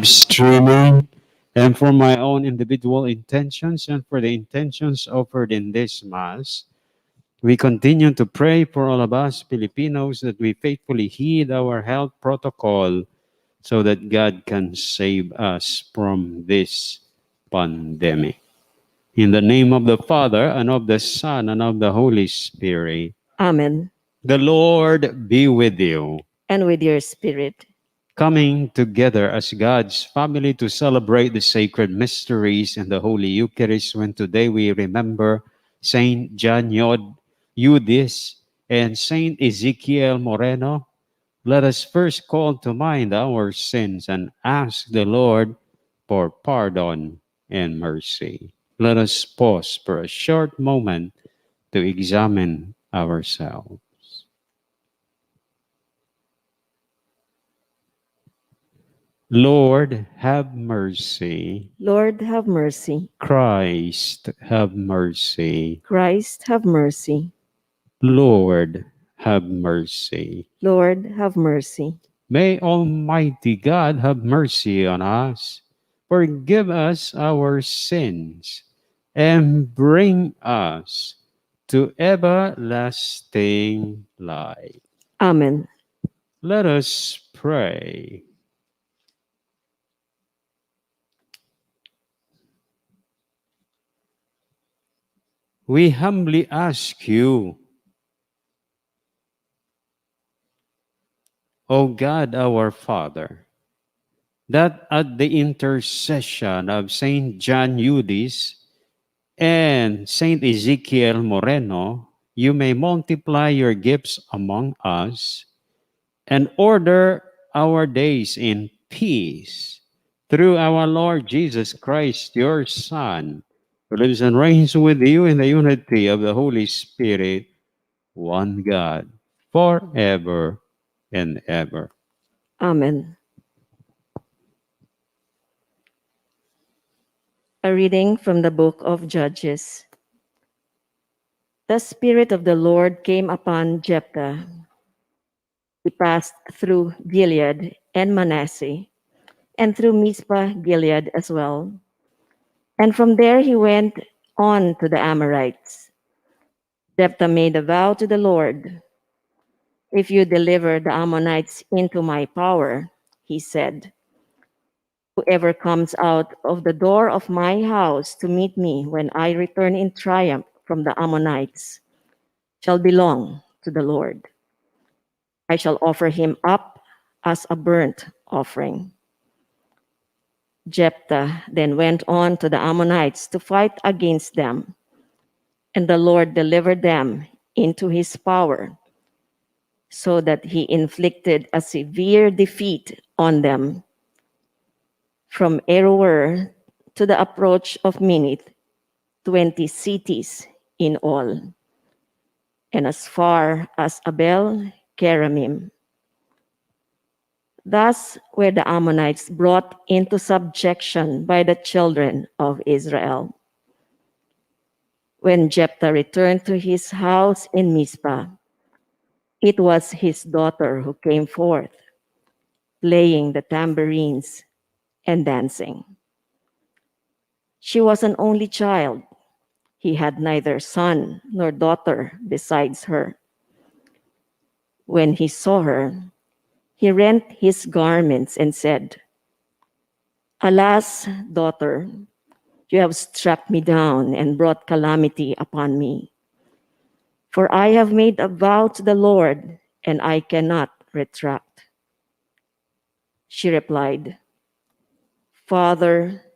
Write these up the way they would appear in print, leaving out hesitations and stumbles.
live streaming, and for my own individual intentions and for the intentions offered in this Mass. We continue to pray for all of us Filipinos that we faithfully heed our health protocol so that God can save us from this pandemic. In the name of the Father, and of the Son, and of the Holy Spirit. Amen. The Lord be with you. And with your spirit. Coming together as God's family to celebrate the sacred mysteries in the Holy Eucharist, when today we remember Saint John Eudes and Saint Ezekiel Moreno, let us first call to mind our sins and ask the Lord for pardon and mercy. Let us pause for a short moment to examine ourselves. Lord, have mercy. Lord, have mercy. Christ, have mercy. Christ, have mercy. Lord, have mercy. Lord, have mercy. May Almighty God have mercy on us, forgive us our sins, and bring us to everlasting life. Amen. Let us pray. We humbly ask you, O God our Father, that at the intercession of Saint John Eudes and Saint Ezekiel Moreno, you may multiply your gifts among us and order our days in peace through our Lord Jesus Christ, your Son, who lives and reigns with you in the unity of the Holy Spirit, one God, forever and ever. Amen. A reading from the book of Judges. The Spirit of the Lord came upon Jephthah. He passed through Gilead and Manasseh, and through Mizpah, Gilead as well. And from there he went on to the Amorites. Jephthah made a vow to the Lord. If you deliver the Ammonites into my power, he said, whoever comes out of the door of my house to meet me when I return in triumph from the Ammonites shall belong to the Lord. I shall offer him up as a burnt offering. Jephthah then went on to the Ammonites to fight against them, and the Lord delivered them into his power, so that he inflicted a severe defeat on them. From Aroer to the approach of Minnith, 20 cities in all, and as far as Abel Keramim. Thus were the Ammonites brought into subjection by the children of Israel. When Jephthah returned to his house in Mizpah, it was his daughter who came forth, playing the tambourines and dancing. She was an only child. He had neither son nor daughter besides her. When he saw her, he rent his garments and said, "Alas, daughter, you have struck me down and brought calamity upon me. For I have made a vow to the Lord, and I cannot retract." She replied, "Father,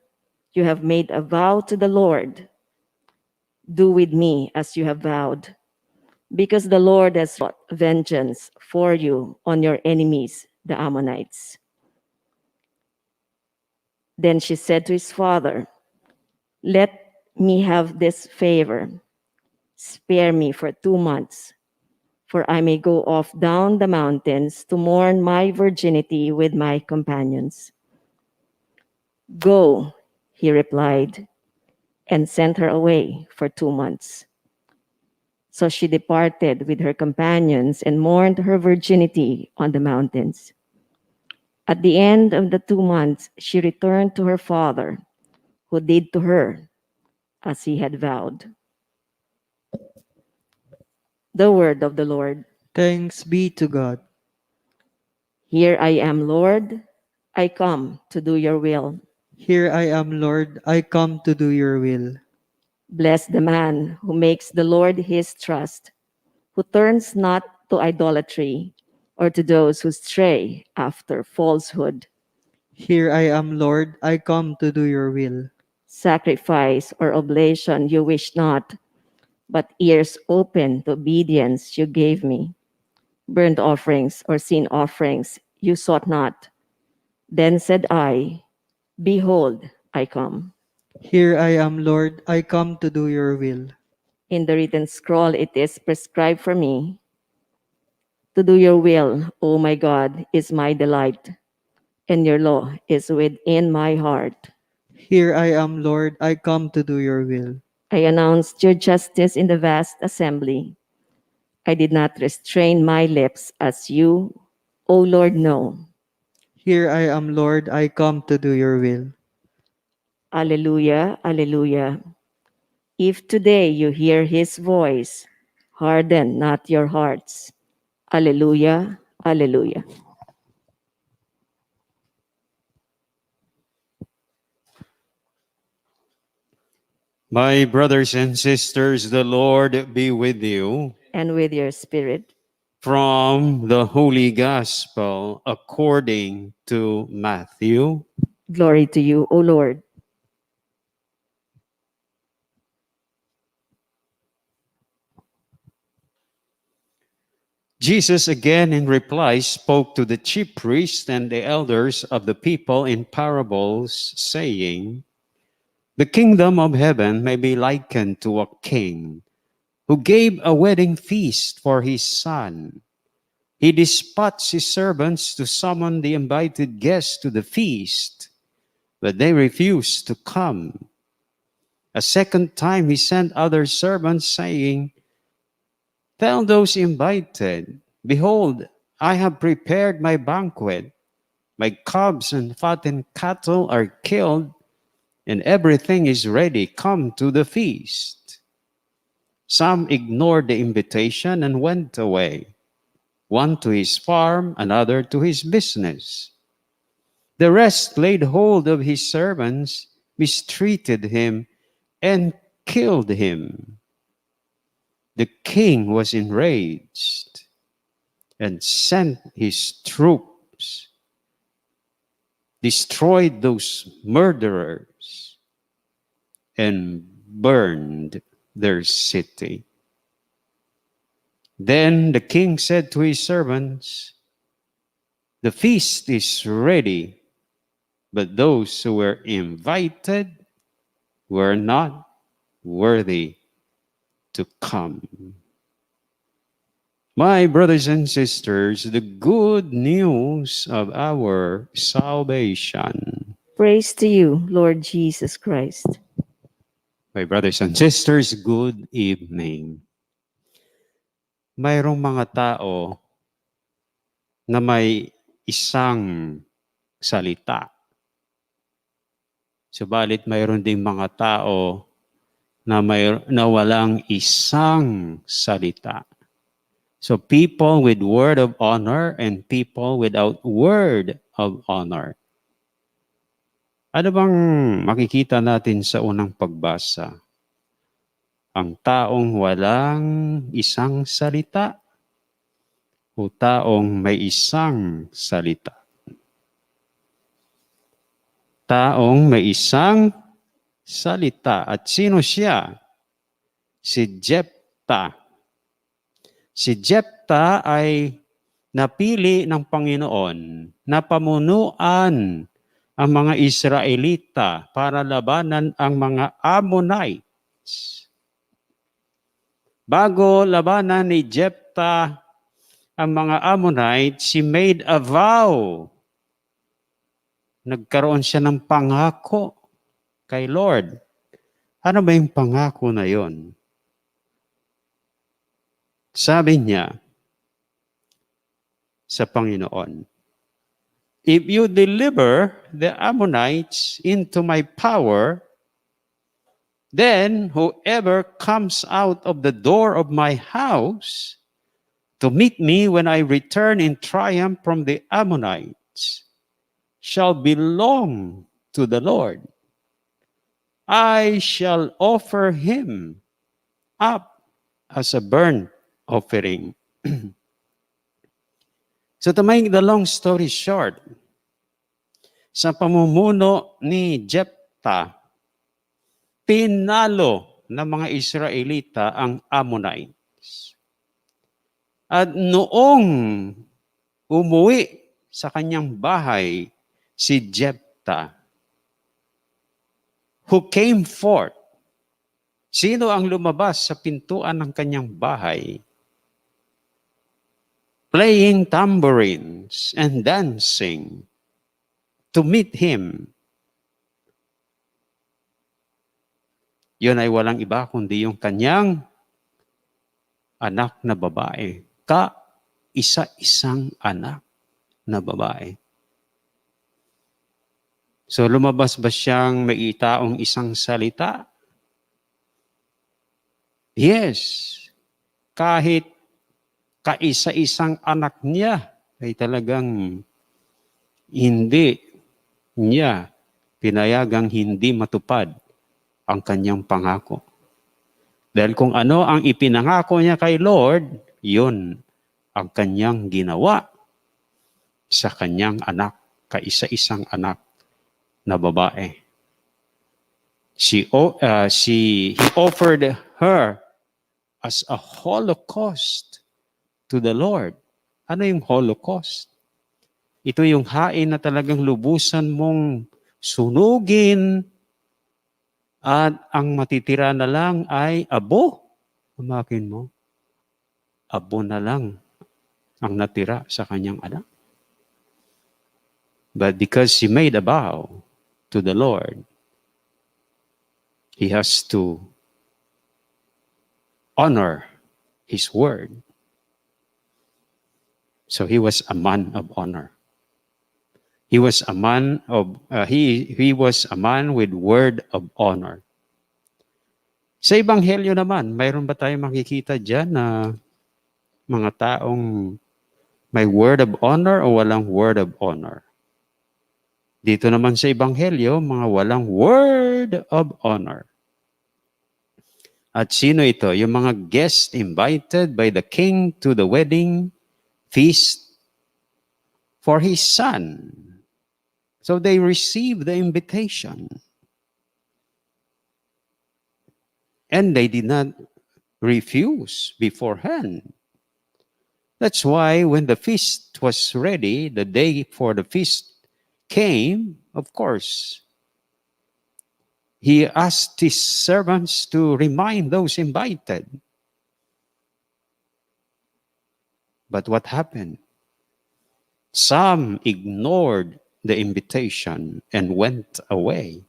you have made a vow to the Lord. Do with me as you have vowed, because the Lord has sought vengeance for you on your enemies, the Ammonites." Then she said to his father, "Let me have this favor. Spare me for 2 months, for I may go off down the mountains to mourn my virginity with my companions." "Go," he replied, and sent her away for 2 months. So she departed with her companions and mourned her virginity on the mountains. At the end of the 2 months, she returned to her father, who did to her as he had vowed. The word of the Lord. Thanks be to God. Here I am, Lord. I come to do your will. Here I am, Lord. I come to do your will. Bless the man who makes the Lord his trust, who turns not to idolatry or to those who stray after falsehood. Here I am, Lord. I come to do your will. Sacrifice or oblation you wish not, but ears open to obedience you gave me. Burnt offerings or sin offerings you sought not. Then said I, Behold, I come. Here I am, Lord. I come to do your will. In the written scroll it is prescribed for me. To do your will, O my God, is my delight, and your law is within my heart. Here I am, Lord. I come to do your will. I announced your justice in the vast assembly. I did not restrain my lips as you, O Lord, know. Here I am, Lord. I come to do your will. Alleluia, alleluia. If today you hear his voice, harden not your hearts. Alleluia, alleluia. My brothers and sisters, the Lord be with you. And with your spirit. From the Holy Gospel according to Matthew. Glory to you, O Lord. Jesus again in reply spoke to the chief priests and the elders of the people in parables, saying, "The kingdom of heaven may be likened to a king who gave a wedding feast for his son. He dispatched his servants to summon the invited guests to the feast, but they refused to come. A second time he sent other servants, saying, 'Tell those invited, behold, I have prepared my banquet. My calves and fattened cattle are killed, and everything is ready. Come to the feast.' Some ignored the invitation and went away, one to his farm, another to his business. The rest laid hold of his servants, mistreated him, and killed him. The king was enraged and sent his troops, destroyed those murderers, and burned their city. Then the king said to his servants, 'The feast is ready, but those who were invited were not worthy to come.'" My brothers and sisters, the good news of our salvation. Praise to you, Lord Jesus Christ. My brothers and sisters, good evening. Mayroong mga tao na may isang salita. Subalit mayroon ding mga tao na walang isang salita. So people with word of honor and people without word of honor. Ano bang makikita natin sa unang pagbasa? Ang taong walang isang salita o taong may isang salita? Taong may isang salita. At sino siya? Si Jephthah. Si Jephthah ay napili ng Panginoon na pamunuan ang mga Israelita para labanan ang mga Ammonites. Bago labanan ni Jephthah ang mga Ammonites, he made a vow. Nagkaroon siya ng pangako kay Lord. Ano ba yung pangako na yon? Sabi niya sa Panginoon, if you deliver the Ammonites into my power, then whoever comes out of the door of my house to meet me when I return in triumph from the Ammonites shall belong to the Lord. I shall offer him up as a burnt offering. So to make the long story short, sa pamumuno ni Jephthah, pinalo ng mga Israelita ang Ammonites. At noong umuwi sa kanyang bahay si Jephthah, who came forth, sino ang lumabas sa pintuan ng kanyang bahay? Playing tambourines and dancing to meet him. Yun ay walang iba kundi yung kanyang anak na babae. Isa-isang anak na babae. So lumabas ba siyang may itaong isang salita? Yes. Kahit kaisa-isang anak niya ay talagang hindi niya pinayagang hindi matupad ang kanyang pangako. Dahil kung ano ang ipinangako niya kay Lord, yun ang kanyang ginawa sa kanyang anak, kaisa-isang anak na babae. He offered her as a holocaust to the Lord. Ano yung holocaust? Ito yung hain na talagang lubusan mong sunugin at ang matitira na lang ay abo. Umakin mo, abo na lang ang natira sa kanyang anak. But because he made a vow to the Lord, he has to honor his word. So he was a man of honor. He was a man of he was a man with word of honor. Sa ebanghelyo naman, mayroon ba tayong makikita diyan na mga taong may word of honor o walang word of honor? Dito naman sa ebanghelyo, mga walang word of honor. At sino ito? Yung mga guests invited by the king to the wedding feast for his son. So they received the invitation. And they did not refuse beforehand. That's why when the feast was ready, the day for the feast came, of course, he asked his servants to remind those invited. But what happened? Some ignored the invitation and went away.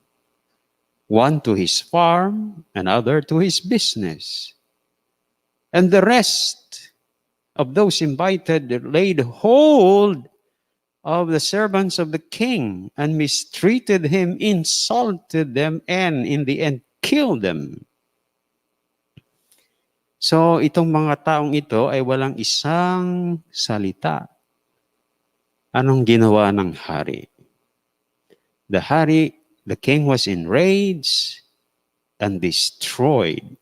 One to his farm, another to his business. And the rest of those invited laid hold of the servants of the king and mistreated him, insulted them, and in the end killed them. So itong mga taong ito ay walang isang salita. Anong ginawa ng hari? The king was enraged and destroyed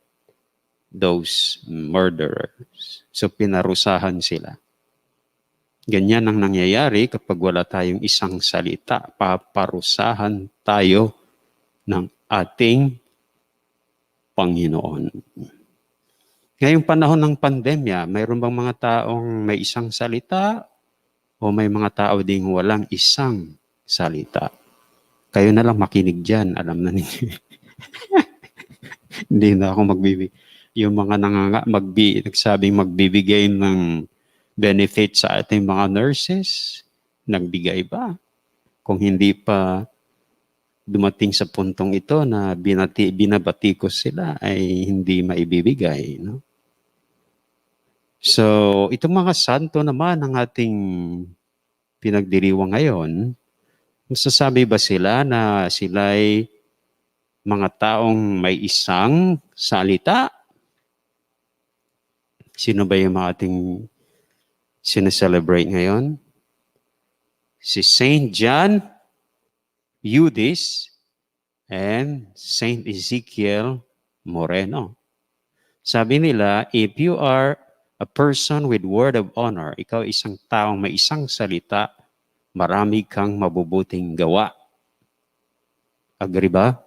those murderers. So pinarusahan sila. Ganyan ang nangyayari kapag wala tayong isang salita. Paparusahan tayo ng ating Panginoon. Ngayong panahon ng pandemya, mayroon bang mga taong may isang salita o may mga tao ding walang isang salita? Kayo na lang makinig dyan, alam na ninyo. Hindi na ako magbibigay. Yung mga nagsabing magbibigay ng benefit sa ating mga nurses, nagbigay ba? Kung hindi pa dumating sa puntong ito na binabatikos sila, ay hindi maibibigay. No? So, itong mga santo naman ang ating pinagdiriwang ngayon, masasabi ba sila na sila'y mga taong may isang salita? Sino ba yung mga ating sineselebrate ngayon? Si Saint John Eudes and Saint Ezekiel Moreno. Sabi nila, if you are a person with word of honor, ikaw isang taong may isang salita, marami kang mabubuting gawa. Agree ba?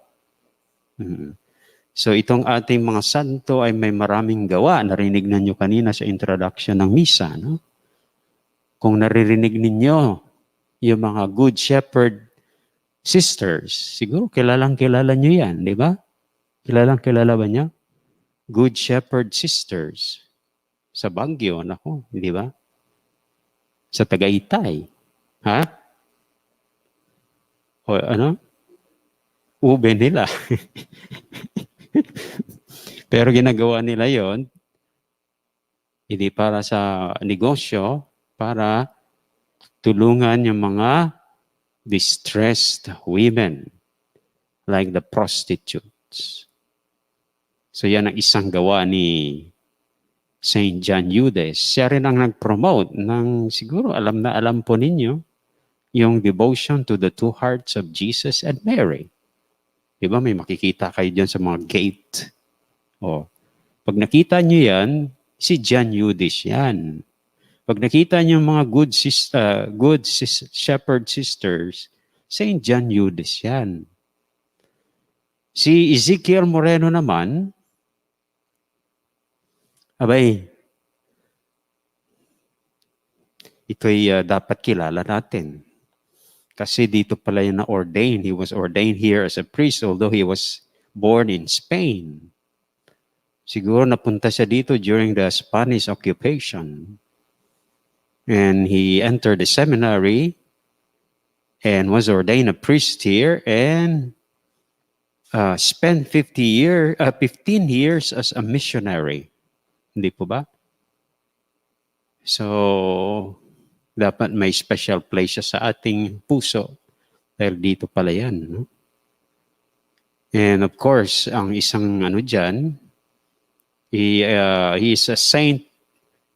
So itong ating mga santo ay may maraming gawa. Narinig na nyo kanina sa introduction ng misa. No? Kung naririnig ninyo yung mga Good Shepherd sisters, siguro kilala nyo yan, di ba? Kilala ba niya? Good Shepherd sisters. Sa Baguio, nako, di ba? Sa Tagaytay. Ha? O ano? Ube nila. Pero ginagawa nila yon hindi para sa negosyo, para tulungan yung mga distressed women like the prostitutes. So yan ang isang gawa ni Saint John Eudes. Siya rin ang nag-promote ng, siguro alam na alam po ninyo, yung devotion to the two hearts of Jesus and Mary. Diba may makikita kayo dyan sa mga gate. O, pag nakita nyo yan, si John Eudes yan. Pag nakita nyo mga good shepherd sisters, Saint John Eudes yan. Si Ezekiel Moreno naman, abay, ito'y dapat kilala natin. Kasi dito pala yung na-ordained. He was ordained here as a priest although he was born in Spain. Siguro napunta siya dito during the Spanish occupation. And he entered the seminary and was ordained a priest here and spent 15 years as a missionary. Hindi po ba? So, dapat may special place siya sa ating puso. Dahil dito pala yan. No? And of course, ang isang dyan, he is a saint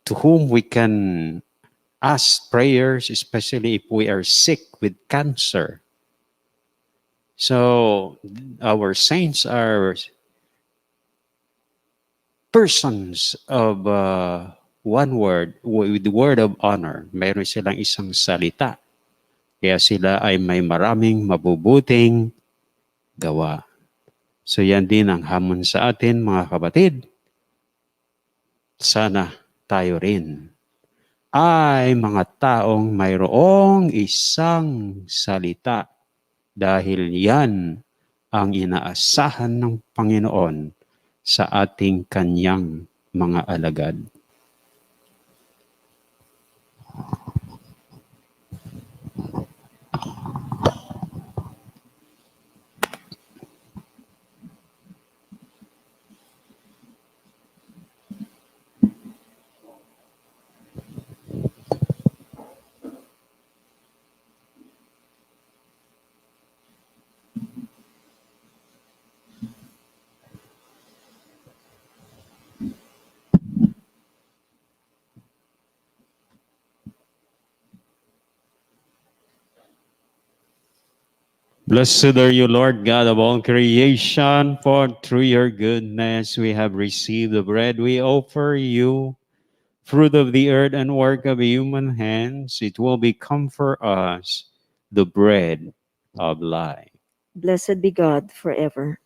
to whom we can ask prayers, especially if we are sick with cancer. So, our saints are persons of one word, with the word of honor. Mayroon silang isang salita. Kaya sila ay may maraming mabubuting gawa. So yan din ang hamon sa atin, mga kapatid. Sana tayo rin ay mga taong mayroong isang salita dahil yan ang inaasahan ng Panginoon sa ating kanyang mga alagad. Blessed are you, Lord God of all creation, for through your goodness we have received the bread we offer you, fruit of the earth and work of human hands. It will become for us the bread of life. Blessed be God forever.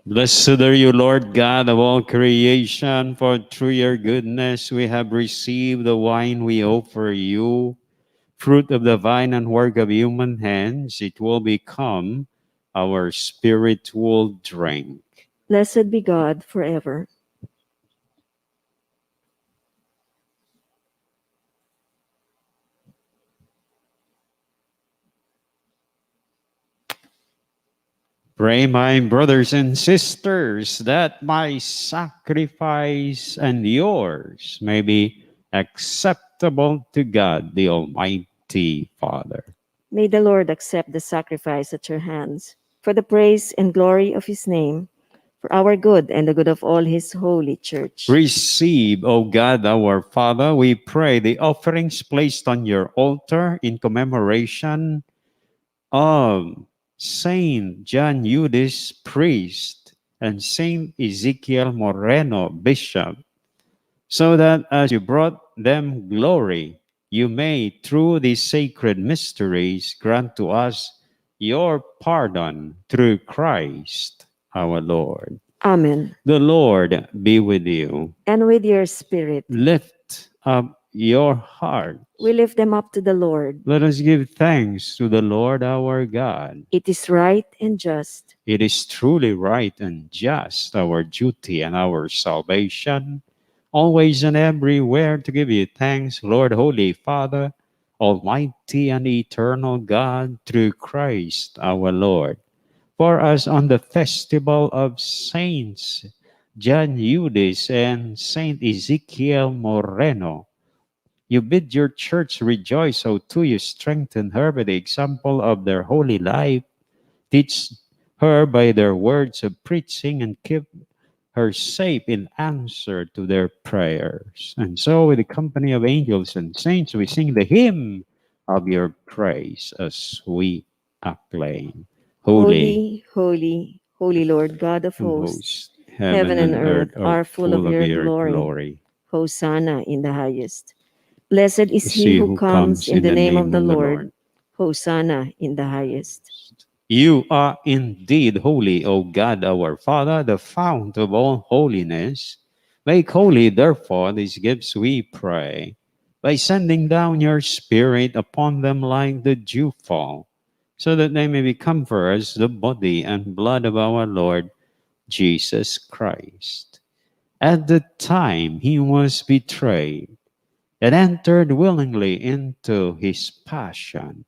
Blessed are you, Lord God of all creation, for through your goodness we have received the wine we offer you, fruit of the vine and work of human hands. It will become our spiritual drink. Blessed be God forever. Pray, my brothers and sisters, that my sacrifice and yours may be acceptable to God, the Almighty Father. May the Lord accept the sacrifice at your hands, for the praise and glory of his name, for our good and the good of all his holy church. Receive, O God, our Father, we pray, the offerings placed on your altar in commemoration of Saint John Eudes, priest, and Saint Ezekiel Moreno, bishop, so that as you brought them glory, you may, through these sacred mysteries, grant to us your pardon through Christ our Lord. Amen. The Lord be with you. And with your spirit, Lift up your heart. we lift them up to the Lord. Let us give thanks to the Lord our God. It is right and just. It is truly right and just, our duty and our salvation, always and everywhere to give you thanks, Lord, Holy Father, Almighty and eternal God, through Christ our Lord. For us on the festival of Saints John Eudes and Saint Ezekiel Moreno, you bid your church rejoice, so too you strengthen her by the example of their holy life. Teach her by their words of preaching and keep her safe in answer to their prayers. And so, with the company of angels and saints, we sing the hymn of your praise as we acclaim. Holy, Holy, holy Lord God of and hosts. host, Heaven and earth are full of your glory. Hosanna in the highest. Blessed is he who comes in the name of the Lord. Hosanna in the highest. You are indeed holy, O God our Father, the fount of all holiness. Make holy, therefore, these gifts, we pray, by sending down your Spirit upon them like the dewfall, so that they may become for us the body and blood of our Lord Jesus Christ. At the time he was betrayed and entered willingly into his passion,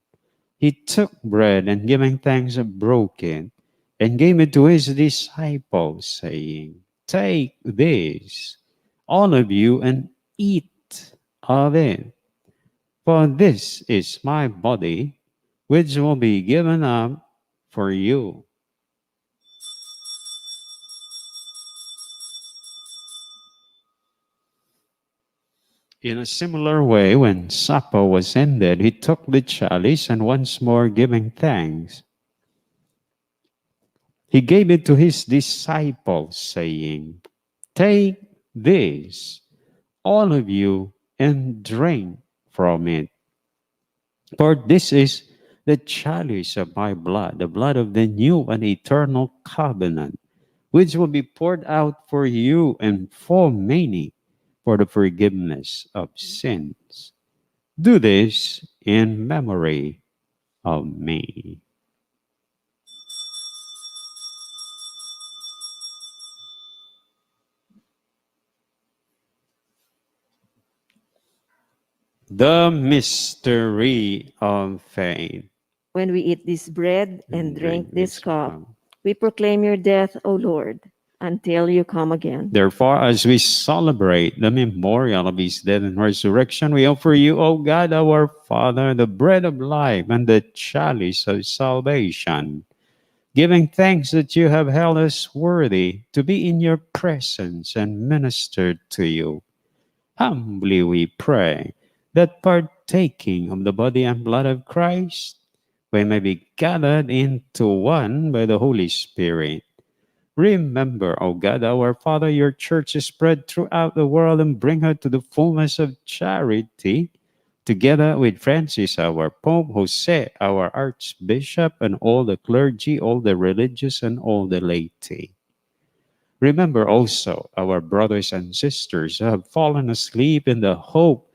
he took bread and giving thanks broke it and gave it to his disciples, saying, Take this, all of you, and eat of it. For this is my body, which will be given up for you. In a similar way, when supper was ended, he took the chalice and once more giving thanks, he gave it to his disciples, saying, Take this, all of you, and drink from it. For this is the chalice of my blood, the blood of the new and eternal covenant, which will be poured out for you and for many for the forgiveness of sins. Do this in memory of me. The mystery of faith. When we eat this bread and drink this cup, we proclaim your death, O Lord, until you come again. Therefore, as we celebrate the memorial of his death and resurrection, we offer you, O God, our Father, the bread of life and the chalice of salvation, giving thanks that you have held us worthy to be in your presence and ministered to you. Humbly we pray that partaking of the body and blood of Christ, we may be gathered into one by the Holy Spirit. Remember, O God, our Father, your church is spread throughout the world and bring her to the fullness of charity, together with Francis, our Pope, Jose, our Archbishop, and all the clergy, all the religious, and all the laity. Remember also our brothers and sisters who have fallen asleep in the hope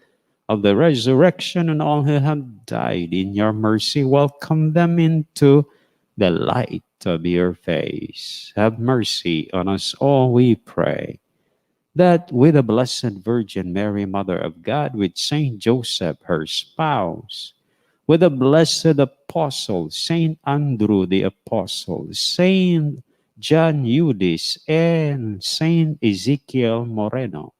of the resurrection, and all who have died. In your mercy, welcome them into the light light of your face. Have mercy on us all, we pray, that with the Blessed Virgin Mary, Mother of God, with Saint Joseph, her spouse, with the blessed apostle, Saint Andrew the apostle, Saint John Eudes, and Saint Ezekiel Moreno,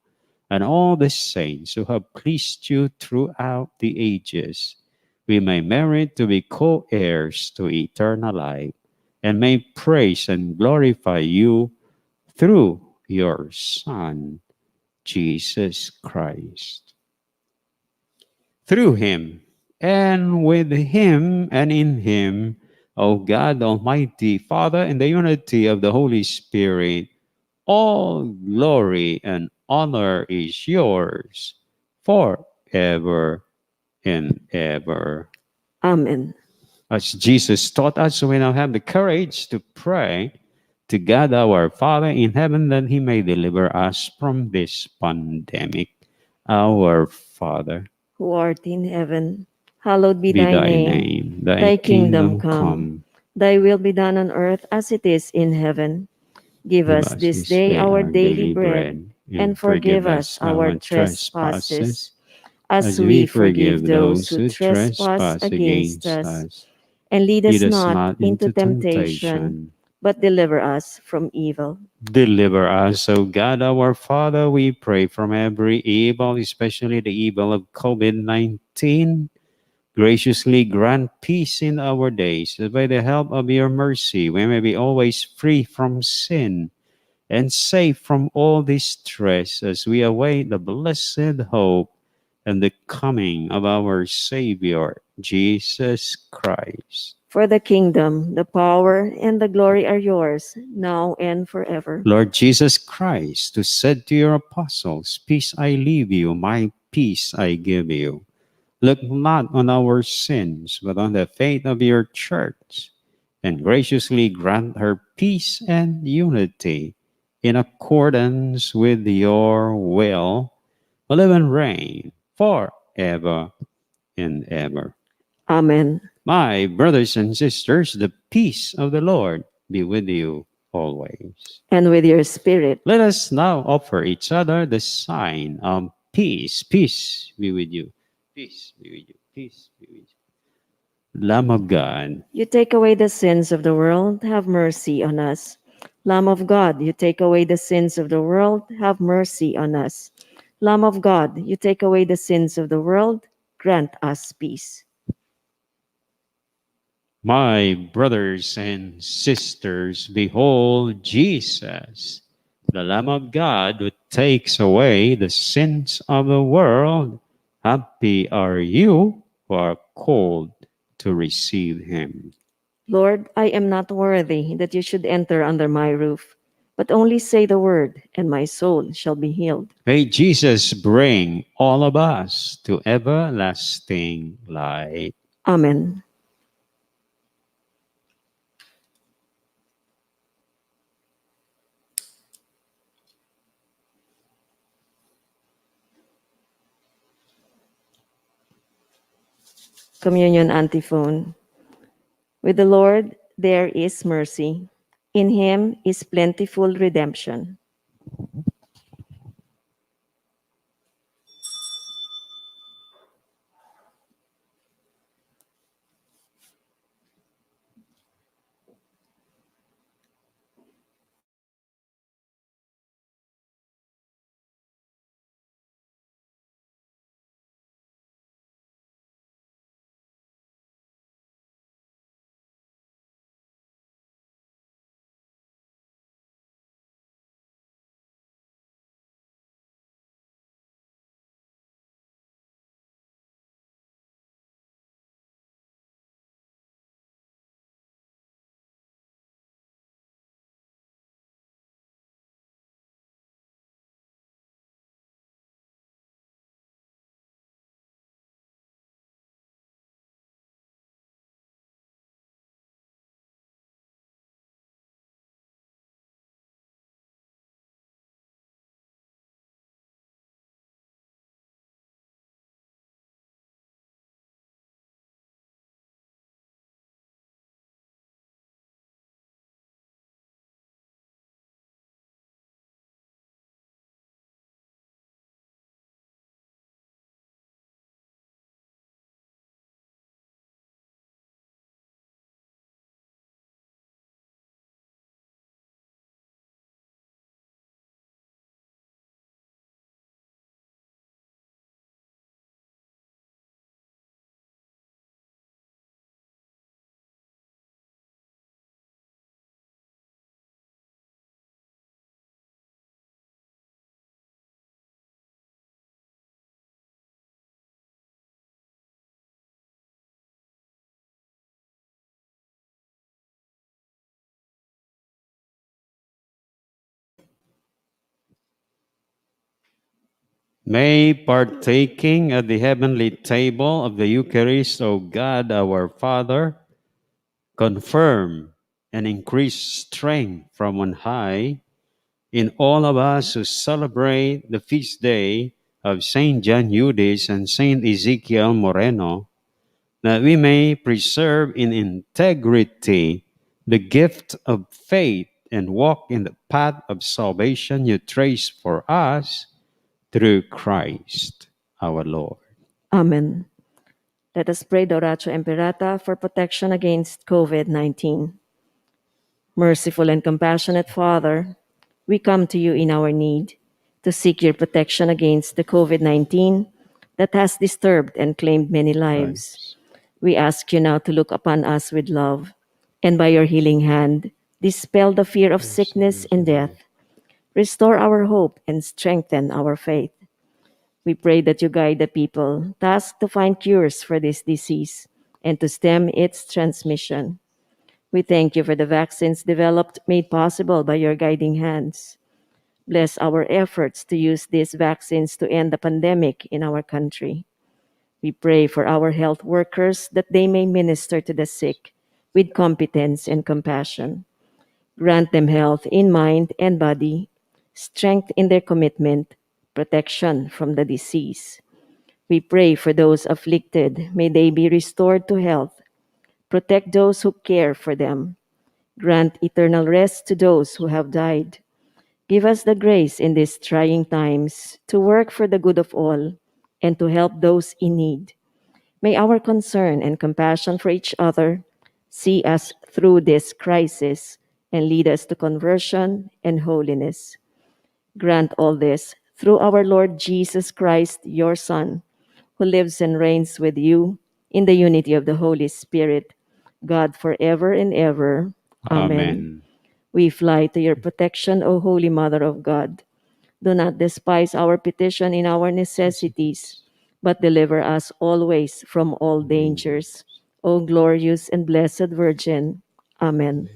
and all the saints who have pleased you throughout the ages, we may merit to be co-heirs to eternal life, and may praise and glorify you through your Son, Jesus Christ. Through him, and with him, and in him, O God, Almighty Father, in the unity of the Holy Spirit, all glory and honor is yours forever and ever. Amen. As Jesus taught us, we now have the courage to pray to God our Father in heaven that he may deliver us from this pandemic. Our Father, Who art in heaven, hallowed be be thy thy name. name, thy Thy kingdom kingdom come. come. Thy will be done on earth as it is in heaven. Give Give us us this this day day our our daily daily bread, bread, and and forgive forgive us us our our trespasses, trespasses, as as we we forgive forgive those those who who trespass trespass against against us. us. And lead Lead us us not not into into temptation, temptation. but deliver us from evil. Deliver us, O God, our Father, we pray, from every evil, especially the evil of COVID-19. Graciously grant peace in our days, that by the help of your mercy we may be always free from sin and safe from all distress as we await the blessed hope and the coming of our Savior, Jesus Christ. For the kingdom, the power, and the glory are yours, now and forever. Lord Jesus Christ, who said to your apostles, "Peace I leave you, my peace I give you," look not on our sins, but on the faith of your church, and graciously grant her peace and unity in accordance with your will, who live and reign forever and ever. Amen. My brothers and sisters, the peace of the Lord be with you always. And with your spirit, Let us now offer each other the sign of peace. Peace be with you. Peace be with you. Peace be with you. Lamb of God, you take away the sins of the world, have mercy on us. Lamb of God, you take away the sins of the world, have mercy on us. Lamb of God, you take away the sins of the world, grant us peace. my brothers and sisters, behold Jesus, the Lamb of God who takes away the sins of the world. Happy are you who are called to receive him. Lord, I am not worthy that you should enter under my roof, but only say the word, and my soul shall be healed. May Jesus bring all of us to everlasting life. Amen. Communion antiphon. With the Lord there is mercy. In him is plentiful redemption. may partaking at the heavenly table of the Eucharist, O God our Father, confirm and increase strength from on high in all of us who celebrate the feast day of Saint John Eudes and Saint Ezekiel Moreno, that we may preserve in integrity the gift of faith and walk in the path of salvation you trace for us through Christ our Lord. Amen. Let us pray the Oratio Imperata for protection against COVID-19. Merciful and compassionate Father, we come to you in our need to seek your protection against the COVID-19 that has disturbed and claimed many lives. We ask you now to look upon us with love, and by your healing hand, dispel the fear of sickness and death. Restore our hope and strengthen our faith. We pray that you guide the people tasked to find cures for this disease and to stem its transmission. We thank you for the vaccines developed, made possible by your guiding hands. Bless our efforts to use these vaccines to end the pandemic in our country. We pray for our health workers that they may minister to the sick with competence and compassion. Grant them health in mind and body, strength in their commitment, protection from the disease. We pray for those afflicted. May they be restored to health. Protect those who care for them. Grant eternal rest to those who have died. Give us the grace in these trying times to work for the good of all and to help those in need. May our concern and compassion for each other see us through this crisis and lead us to conversion and holiness. Grant all this through our Lord Jesus Christ, your Son, who lives and reigns with you in the unity of the Holy Spirit, God forever and ever. Amen. We fly to your protection, O Holy Mother of God. Do not despise our petition in our necessities, but deliver us always from all dangers. O glorious and blessed Virgin. Amen.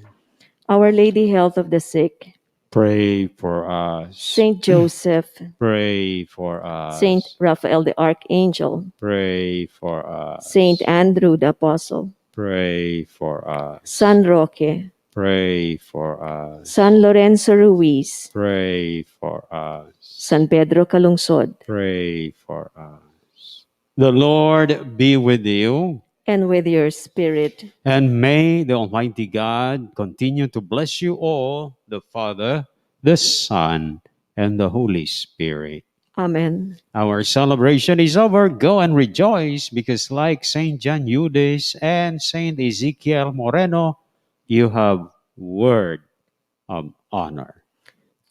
Our Lady, health of the sick, Pray for us. Saint Joseph, Pray for us. Saint Raphael the Archangel, Pray for us. Saint Andrew the Apostle, Pray for us. San Roque, Pray for us. San Lorenzo Ruiz, Pray for us. San Pedro Calungsod, Pray for us. The Lord be with you, and with your spirit. and may the Almighty God continue to bless you all, the Father, the Son, and the Holy Spirit. Amen. Our celebration is over. Go and rejoice, because like Saint John Eudes and Saint Ezekiel Moreno, you have word of honor.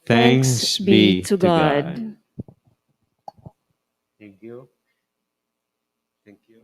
Thanks be to God. Thank you. Thank you.